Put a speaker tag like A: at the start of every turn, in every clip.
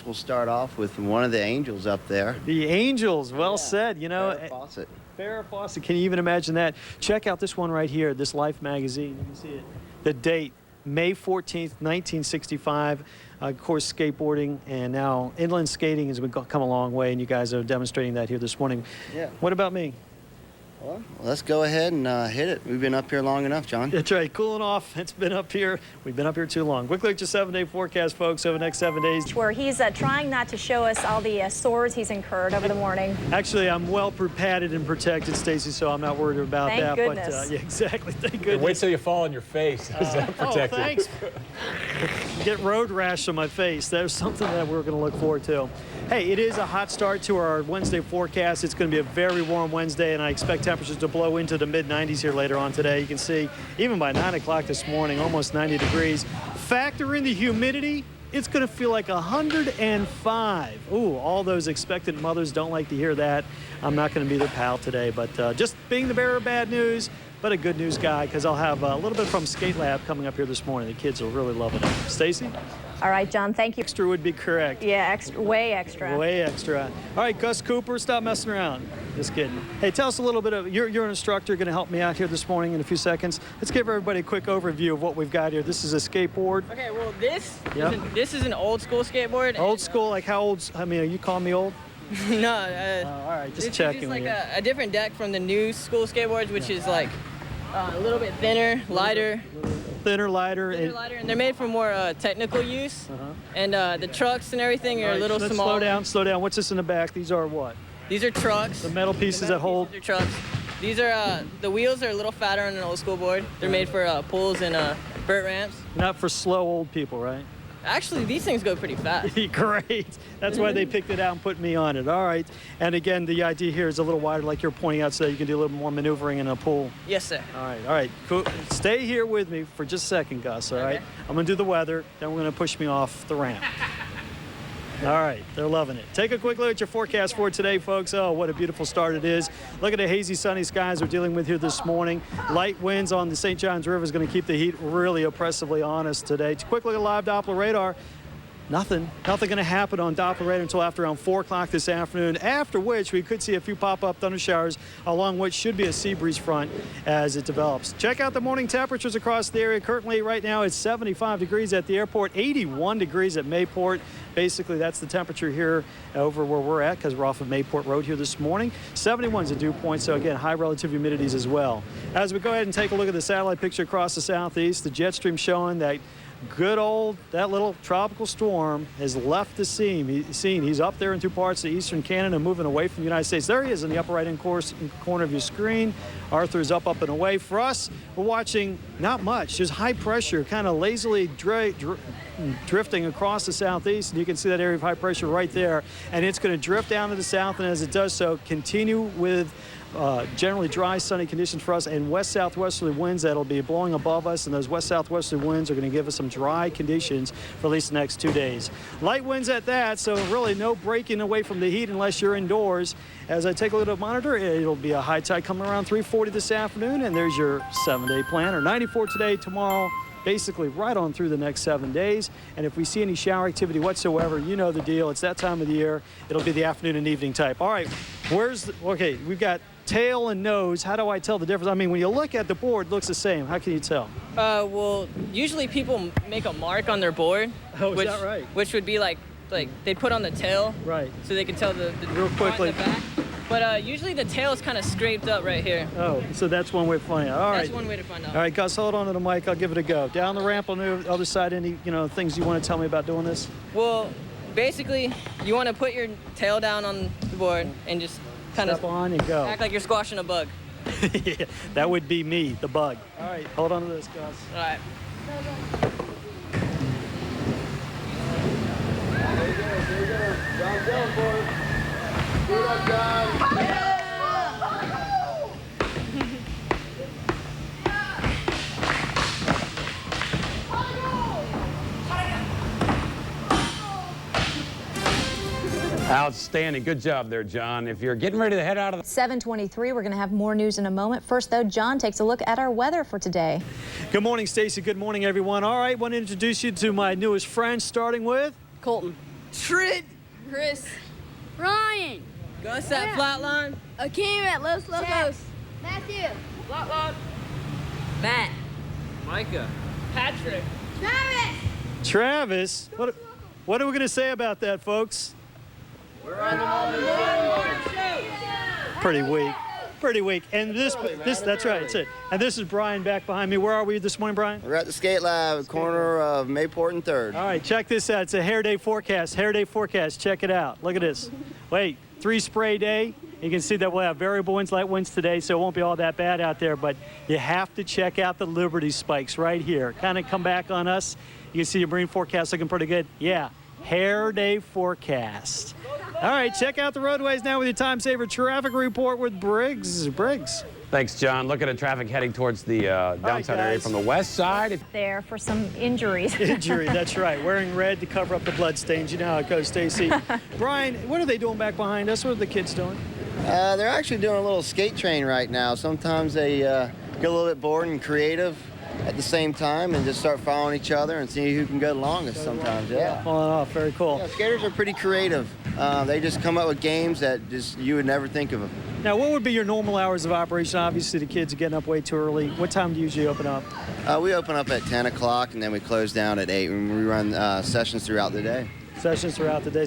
A: we'll start off with one of the angels up there.
B: The Angels, well said. You know,
A: Farrah Fawcett.
B: Farrah Fawcett, can you even imagine that? Check out this one right here, this Life magazine. You can see it. The date, May 14th, 1965. Of course, skateboarding and now inline skating has come a long way, and you guys are demonstrating that here this morning.
A: Yeah.
B: What about me?
A: Well, let's go ahead and hit it. We've been up here long enough, John.
B: That's right, cooling off. It's been up here. We've been up here too long. Quick look at your 7-day forecast, folks, over the next 7 days.
C: Where he's trying not to show us all the sores he's incurred over the morning.
B: Actually, I'm well padded and protected, Stacy, so I'm not worried about
C: Thank
B: that.
C: goodness.
B: But yeah, exactly. Thank goodness.
D: And wait till you fall on your face. Is that protected?
B: Oh, thanks. Get road rash on my face. There's something that we're going to look forward to. Hey, it is a hot start to our Wednesday forecast. It's going to be a very warm Wednesday, and I expect temperatures to blow into the mid-90s here later on today. You can see even by 9 o'clock this morning, almost 90 degrees. Factor in the humidity, it's going to feel like 105. Ooh, all those expectant mothers don't like to hear that. I'm not going to be their pal today, but just being the bearer of bad news, but a good news guy, because I'll have a little bit from Skatelab coming up here this morning. The kids will really love it. Stacy?
C: All right, John, thank you.
B: Extra would be correct.
C: Yeah, extra, way extra.
B: Way extra. All right, Gus Cooper, stop messing around. Just kidding. Hey, tell us a little bit of, you're an instructor, going to help me out here this morning in a few seconds. Let's give everybody a quick overview of what we've got here. This is a skateboard.
E: Okay, well, this is an old school skateboard.
B: Old school, like how old? I mean, are you calling me old?
E: No.
B: All right, just
E: this
B: checking.
E: is like a different deck from the new school skateboards, which is like a little bit thinner, lighter.
B: Thinner, lighter.
E: And they're made for more technical use. And the trucks and everything are a little
B: let's
E: smaller.
B: Slow down. What's this in the back? These are what?
E: These are trucks.
B: The metal pieces that hold.
E: These are trucks. These are the wheels are a little fatter on an old school board. They're made for pulls and vert ramps.
B: Not for slow old people, right?
E: Actually, these things go pretty fast.
B: Great. That's why they picked it out and put me on it. All right. And again, the idea here is a little wider, like you're pointing out, so that you can do a little more maneuvering in a pool.
E: Yes, sir.
B: All right. Cool. Stay here with me for just a second, Gus, all right? I'm going to do the weather, then we're going to push me off the ramp. All right, they're loving it. Take a quick look at your forecast for today, folks. Oh, what a beautiful start it is. Look at the hazy, sunny skies we're dealing with here this morning. Light winds on the St. Johns River is going to keep the heat really oppressively on us today. Quick look at live Doppler radar. Nothing going to happen on Doppler radar until after around 4 o'clock this afternoon, after which we could see a few pop-up thunder showers along what should be a sea breeze front as it develops. Check out the morning temperatures across the area. Currently, right now, it's 75 degrees at the airport, 81 degrees at Mayport. Basically, that's the temperature here over where we're at because we're off of Mayport Road here this morning. 71 is a dew point, so again, high relative humidities as well. As we go ahead and take a look at the satellite picture across the southeast, the jet stream showing that that little tropical storm has left the scene. He's up there in 2 parts of eastern Canada, moving away from the United States. There he is in the upper right-hand corner of your screen. Arthur's up and away. For us, we're watching not much, just high pressure kind of lazily drifting across the southeast. And you can see that area of high pressure right there. And it's going to drift down to the south, and as it does so, continue with generally dry, sunny conditions for us, and west-southwesterly winds that'll be blowing above us, and those west-southwesterly winds are going to give us some dry conditions for at least the next 2 days. Light winds at that, so really no breaking away from the heat unless you're indoors. As I take a look at the monitor, it'll be a high tide coming around 3:40 this afternoon, and there's your 7-day planner. 94 today, tomorrow, basically right on through the next 7 days. And if we see any shower activity whatsoever, you know the deal. It's that time of the year. It'll be the afternoon and evening type. All right, okay, we've got tail and nose. How do I tell the difference? I mean, when you look at the board, it looks the same. How can you tell?
E: Well, usually people make a mark on their board.
B: Oh, is that right?
E: Which would be like they put on the tail.
B: Right.
E: So they can tell the
B: real quickly.
E: The back. But usually the tail is kind of scraped up right here.
B: Oh, so that's one way to find out. All right.
E: That's one way to find out.
B: All right, Gus, hold on to the mic. I'll give it a go. Down the ramp on the other side, any things you want to tell me about doing this?
E: Well, basically, you want to put your tail down on the board and just kind of
B: step on and go.
E: Act like you're squashing a bug.
B: Yeah, that would be me, the bug. All right, hold on to this, Gus.
E: All right.
A: There you go. John Gaughan for it. Good up, John.
D: Outstanding. Good job there, John. If you're getting ready to head out of the
C: 7:23, we're going to have more news in a moment. First, though, John takes a look at our weather for today.
B: Good morning, Stacy. Good morning, everyone. All right, want to introduce you to my newest friend, starting with
F: Colton.
E: Trent.
F: Chris. Ryan.
E: Gus at Flatline.
F: Akeem at Los Locos. Matthew.
E: Flatline. Matt. Micah. Patrick.
F: Travis.
B: Travis, what are we going to say about that, folks?
A: We're on the board.
B: Pretty weak. Pretty weak. And that's right. That's it. And this is Brian back behind me. Where are we this morning, Brian?
A: We're at the Skatelab, corner of Mayport and 3rd.
B: All right, check this out. It's a hair day forecast. Hair day forecast. Check it out. Look at this. Wait, 3 spray day. You can see that we'll have variable winds, light winds today, so it won't be all that bad out there. But you have to check out the Liberty spikes right here. Kind of come back on us. You can see your marine forecast looking pretty good. Yeah, hair day forecast. All right, check out the roadways now with your time saver traffic report with Briggs. Briggs.
D: Thanks, John. Look at the traffic heading towards the downtown area from the west side.
C: There for some injuries.
B: Injury, that's right. Wearing red to cover up the blood stains. You know how it goes, Stacy. Brian, what are they doing back behind us? What are the kids doing?
A: They're actually doing a little skate train right now. Sometimes they get a little bit bored and creative at the same time and just start following each other and see who can go the longest sometimes. Yeah.
B: Falling off. Very cool.
A: Yeah, skaters are pretty creative. They just come up with games that just you would never think of them.
B: Now, what would be your normal hours of operation? Obviously, the kids are getting up way too early. What time do you usually open up?
A: We open up at 10 o'clock and then we close down at 8 and we run sessions throughout the day.
B: Sessions throughout the day.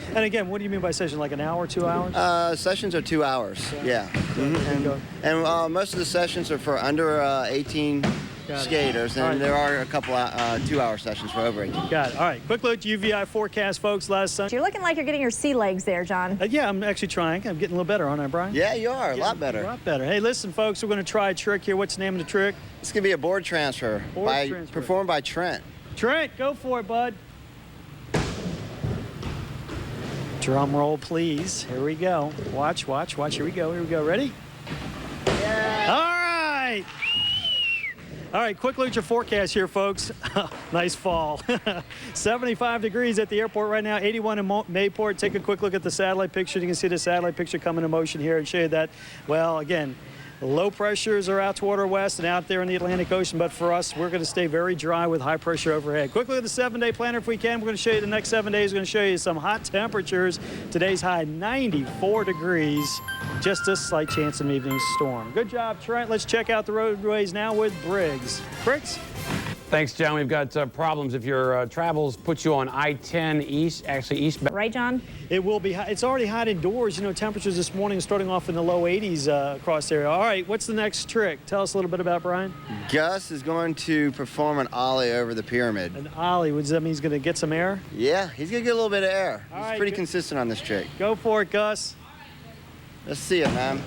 B: And again, what do you mean by session? Like an hour, 2 hours?
A: Sessions are 2 hours. Yeah. And most of the sessions are for under 18 skaters, and there are a couple 2-hour sessions for over 18.
B: Got it. All right, quick look at UVI forecast, folks. Last Sunday.
C: You're looking like you're getting your sea legs there, John.
B: Yeah, I'm actually trying. I'm getting a little better, aren't I, Brian?
A: Yeah, you are. A lot better.
B: A lot better. Hey, listen, folks, we're going to try a trick here. What's the name of the trick?
A: It's going to be a board transfer. Performed by Trent.
B: Trent, go for it, bud. Drum roll, please. Here we go. Watch. Here we go. Ready?
A: Yeah.
B: All right. All right, quick look at your forecast here, folks. Nice fall. 75 degrees at the airport right now, 81 in Mayport. Take a quick look at the satellite picture. You can see the satellite picture coming in motion here and show you that, well, again, low pressures are out toward our west and out there in the Atlantic Ocean, but for us, we're going to stay very dry with high pressure overhead. Quick look at the 7-day planner if we can. We're going to show you the next 7 days. We're going to show you some hot temperatures. Today's high, 94 degrees. Just a slight chance of an evening storm. Good job, Trent. Let's check out the roadways now with Briggs. Briggs?
D: Thanks, John. We've got problems if your travels put you on I-10 east, actually eastbound.
C: Right, John?
B: It will be hot. It's already hot indoors. You know, temperatures this morning starting off in the low 80s across the area. All right, what's the next trick? Tell us a little bit about Brian.
A: Gus is going to perform an ollie over the pyramid.
B: An ollie, does that mean he's going to get some air?
A: Yeah, he's going to get a little bit of air.
B: All
A: He's
B: right,
A: pretty consistent on this trick.
B: Go for it, Gus.
A: Let's see it, man.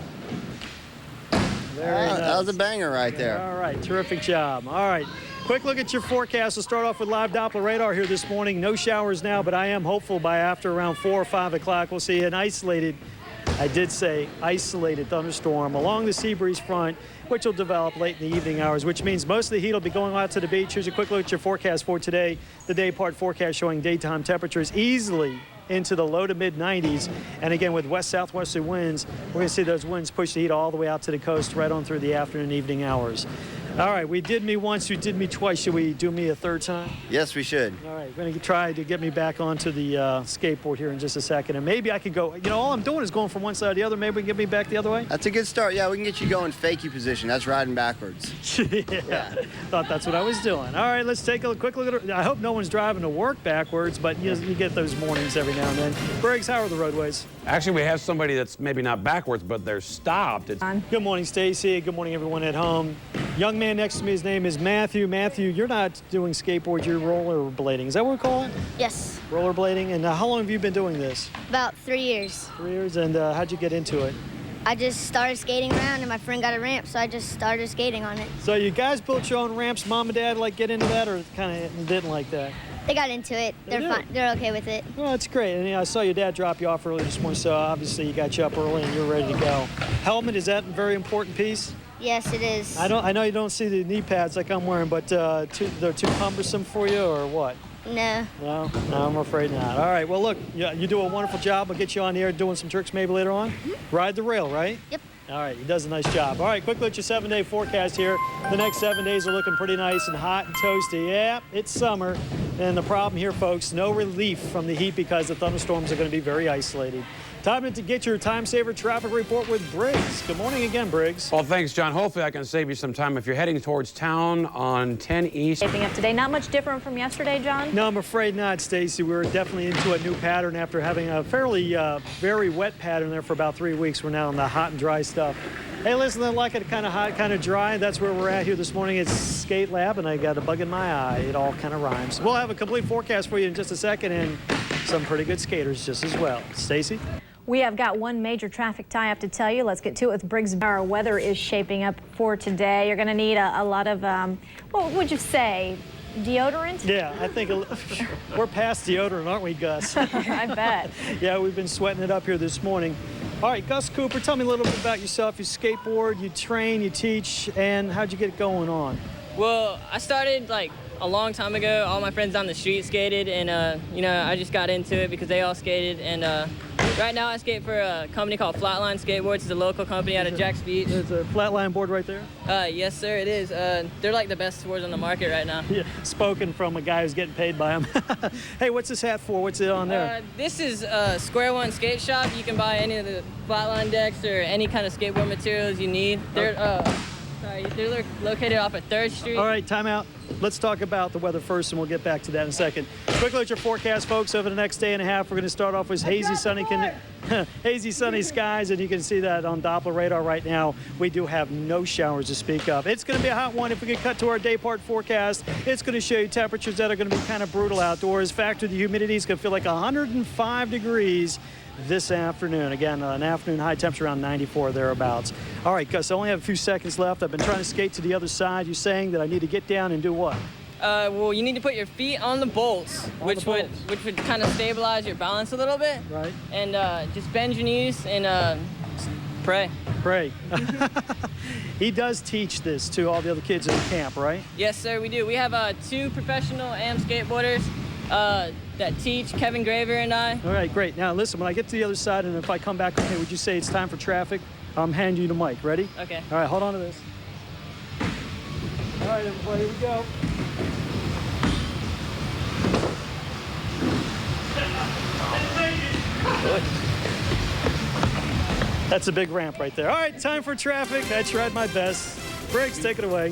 A: That was a banger right there.
B: All right, terrific job. All right, quick look at your forecast. We'll start off with live Doppler radar here this morning. No showers now, but I am hopeful by after around 4 or 5 o'clock we'll see an isolated, I did say isolated thunderstorm along the sea breeze front, which will develop late in the evening hours, which means most of the heat will be going out to the beach. Here's a quick look at your forecast for today. The day part forecast showing daytime temperatures easily into the low to mid 90s. And again, with west-southwesterly winds, we're going to see those winds push the heat all the way out to the coast right on through the afternoon, evening hours. All right, we did me once, we did me twice. Should we do me a third time?
A: Yes, we should.
B: All right, we're going to try to get me back onto the skateboard here in just a second. And maybe I could go, you know, all I'm doing is going from one side to the other. Maybe we can get me back the other way?
A: That's a good start. Yeah, we can get you going fakie position. That's riding backwards.
B: Yeah, thought that's what I was doing. All right, let's take a quick look at it. I hope no one's driving to work backwards, but you get those mornings every now and then. Briggs, how are the roadways?
D: Actually, we have somebody that's maybe not backwards, but they're stopped.
B: Good morning, Stacy. Good morning, everyone at home. Young man next to me, his name is Matthew. Matthew, you're not doing skateboard, you're rollerblading. Is that what we call it?
F: Yes.
B: Rollerblading. And how long have you been doing this?
F: About 3 years.
B: 3 years. And how'd you get into it?
F: I just started skating around and my friend got a ramp, so I just started skating on it.
B: So you guys built your own ramps. Mom and dad get into that, or kind of didn't like that?
F: They got into it. They're fine. They're okay with it.
B: Well, that's great. And I saw your dad drop you off early this morning, so obviously you got you up early and you're ready to go. Helmet, is that a very important piece?
F: Yes, it is.
B: I know you don't see the knee pads like I'm wearing, but they're too cumbersome for you, or what?
F: No.
B: No, I'm afraid not. All right, well, look, you do a wonderful job. I'll get you on the air doing some tricks maybe later on. Ride the rail, right?
F: Yep.
B: All right, he does a nice job. All right, quick look at your 7-day forecast here. The next 7 days are looking pretty nice and hot and toasty. Yeah, it's summer. And the problem here, folks, no relief from the heat because the thunderstorms are going to be very isolated. Time to get your time saver traffic report with Briggs. Good morning again, Briggs.
D: Well, thanks, John. Hopefully I can save you some time if you're heading towards town on 10 East.
C: Shaping up today, not much different from yesterday, John?
B: No, I'm afraid not, Stacy. We're definitely into a new pattern after having a fairly very wet pattern there for about 3 weeks. We're now in the hot and dry stuff. Hey, listen, I like it kind of hot, kind of dry. That's where we're at here this morning. It's Skatelab, and I got a bug in my eye. It all kind of rhymes. We'll have a complete forecast for you in just a second, and some pretty good skaters just as well. Stacy?
C: We have got one major traffic tie-up to tell you. Let's get to it with Briggs. Our weather is shaping up for today. You're going to need a lot of, what would you say, deodorant?
B: Yeah, I think we're past deodorant, aren't we, Gus?
C: I bet.
B: Yeah, we've been sweating it up here this morning. All right, Gus Cooper, tell me a little bit about yourself. You skateboard, you train, you teach, and how'd you get it going on?
E: Well, I started like a long time ago. All my friends on the street skated, and you know, I just got into it because they all skated. And right now, I skate for a company called Flatline Skateboards. It's a local company out of Jack's Beach.
B: There's a flatline board right there?
E: Yes, sir, it is. They're like the best boards on the market right now.
B: Yeah, spoken from a guy who's getting paid by them. Hey, what's this hat for? What's it on there?
E: This is Square One Skate Shop. You can buy any of the flatline decks or any kind of skateboard materials you need. They're located off of 3rd Street.
B: All right, time out. Let's talk about the weather first, and we'll get back to that in a second. Quick look at your forecast, folks. Over the next day and a half, we're going to start off with hazy, sunny skies, and you can see that on Doppler radar right now. We do have no showers to speak of. It's going to be a hot one. If we can cut to our day part forecast, it's going to show you temperatures that are going to be kind of brutal outdoors. Factor the humidity. It's going to feel like 105 degrees this afternoon. Again, an afternoon high temperature around 94 thereabouts. All right, Gus, I only have a few seconds left. I've been trying to skate to the other side. You're saying that I need to get down and do what?
E: Well, you need to put your feet on the bolts, which would kind of stabilize your balance a little bit.
B: Right.
E: And just bend your knees and pray.
B: Pray. He does teach this to all the other kids in the camp, right?
E: Yes, sir, we do. We have 2 professional AM skateboarders that teach, Kevin Graver and I.
B: All right, great. Now, listen, when I get to the other side, and if I come back, okay, would you say it's time for traffic? I'm handing you the mic. Ready?
E: Okay.
B: All right, hold on to this. All right, everybody, here we go. That's a big ramp right there. All right, time for traffic. I tried my best. Briggs, take it away.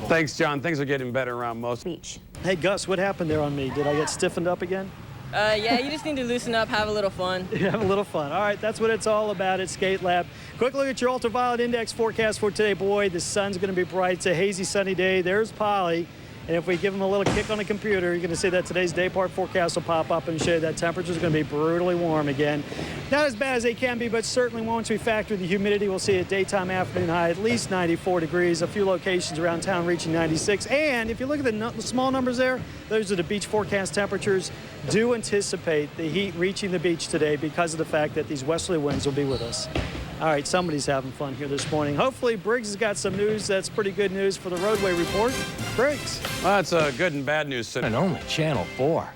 D: Thanks, John. Things are getting better around most.
C: Beach.
B: Hey, Gus, what happened there on me? Did I get stiffened up again?
E: Yeah, you just need to loosen up, have a little fun.
B: Have a little fun. All right, that's what it's all about at Skatelab. Quick look at your ultraviolet index forecast for today. Boy, the sun's going to be bright. It's a hazy, sunny day. There's Polly. And if we give him a little kick on the computer, you're going to see that today's day part forecast will pop up and show you that temperature is going to be brutally warm again. Not as bad as they can be, but certainly once we factor the humidity, we'll see a daytime afternoon high at least 94 degrees. A few locations around town reaching 96. And if you look at the small numbers there, those are the beach forecast temperatures. Do anticipate the heat reaching the beach today because of the fact that these westerly winds will be with us. All right, somebody's having fun here this morning. Hopefully, Briggs has got some news that's pretty good news for the roadway report. Briggs.
D: Well, that's good and bad news.
G: And only Channel 4.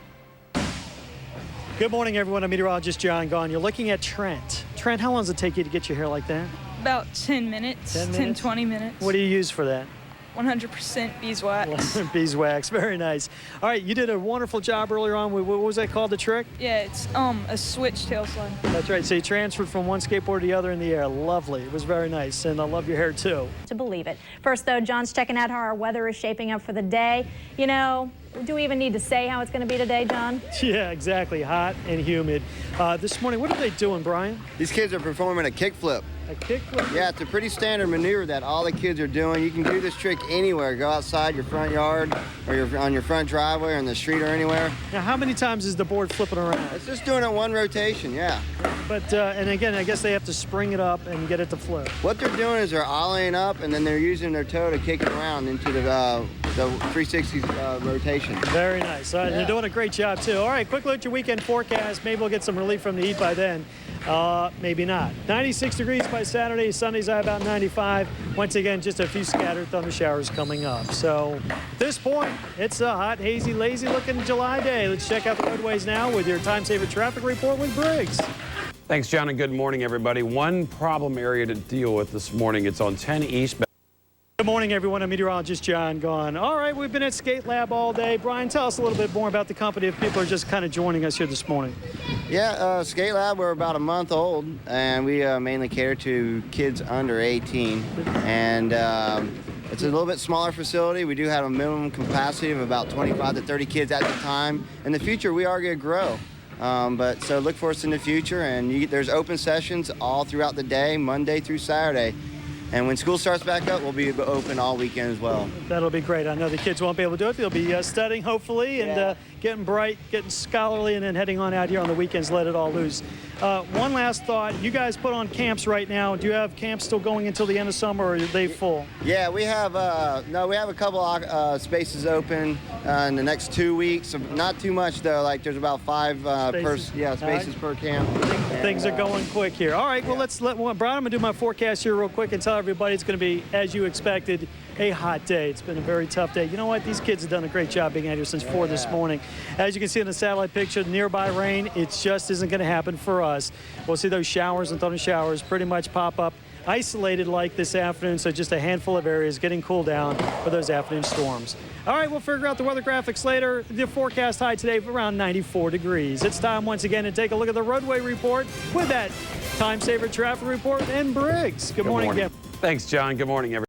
B: Good morning, everyone. I'm meteorologist John Gaughan. You're looking at Trent. Trent, how long does it take you to get your hair like that?
H: About 10 minutes, 10, 20 minutes.
B: What do you use for that?
H: 100% beeswax.
B: Beeswax, very nice. All right, you did a wonderful job earlier on. What was that called, the trick?
H: Yeah, it's a switch tail slide.
B: That's right. So you transferred from one skateboard to the other in the air. Lovely. It was very nice, and I love your hair too.
C: To believe it. First, though, John's checking out how our weather is shaping up for the day. You know, do we even need to say how it's going to be today, John?
B: Yeah, exactly. Hot and humid. This morning, what are they doing, Brian?
A: These kids are performing a kickflip.
B: A kickflip?
A: Yeah, it's a pretty standard maneuver that all the kids are doing. You can do this trick anywhere. Go outside your front yard or on your front driveway or in the street or anywhere.
B: Now, how many times is the board flipping around?
A: It's just doing it one rotation, yeah.
B: But, and again, I guess they have to spring it up and get it to flip.
A: What they're doing is they're ollieing up and then they're using their toe to kick it around into the 360 rotation.
B: Very nice. All right,
A: Yeah.
B: They're doing a great job, too. All right, quick look at your weekend forecast. Maybe we'll get some relief from the heat by then. Maybe not. 96 degrees by Saturday. Sunday's high about 95. Once again, just a few scattered thunder showers coming up. So at this point, it's a hot, hazy, lazy-looking July day. Let's check out the roadways now with your time-saver traffic report with Briggs.
D: Thanks, John, and good morning, everybody. One problem area to deal with this morning. It's on 10 East.
B: Good morning, everyone. I'm meteorologist John Gaughan. All right, we've been at Skatelab all day. Brian, tell us a little bit more about the company if people are just kind of joining us here this morning.
A: Yeah, Skatelab, we're about a month old, and we mainly cater to kids under 18. And it's a little bit smaller facility. We do have a minimum capacity of about 25 to 30 kids at the time. In the future, we are going to grow. But so look for us in the future, and there's open sessions all throughout the day, Monday through Saturday. And when school starts back up, we'll be open all weekend as well.
B: That'll be great. I know the kids won't be able to do it. They'll be studying, hopefully, and getting bright, getting scholarly, and then heading on out here on the weekends, let it all loose. One last thought. You guys put on camps right now. Do you have camps still going until the end of summer, or are they full?
A: Yeah, we have we have a couple spaces open in the next 2 weeks. Not too much, though. Like, there's about five spaces per camp.
B: Things are going quick here. All right, well, Brian, I'm going to do my forecast here real quick and tell everybody it's going to be, as you expected, a hot day. It's been a very tough day. You know what? These kids have done a great job being out here since 4 this morning. As you can see in the satellite picture, nearby rain, it just isn't going to happen for us. We'll see those showers and thunder showers pretty much pop up isolated like this afternoon, so just a handful of areas getting cooled down for those afternoon storms. All right, we'll figure out the weather graphics later. The forecast high today of around 94 degrees. It's time once again to take a look at the roadway report with that time saver traffic report and Briggs. Good morning again.
D: Thanks, John. Good morning, everyone.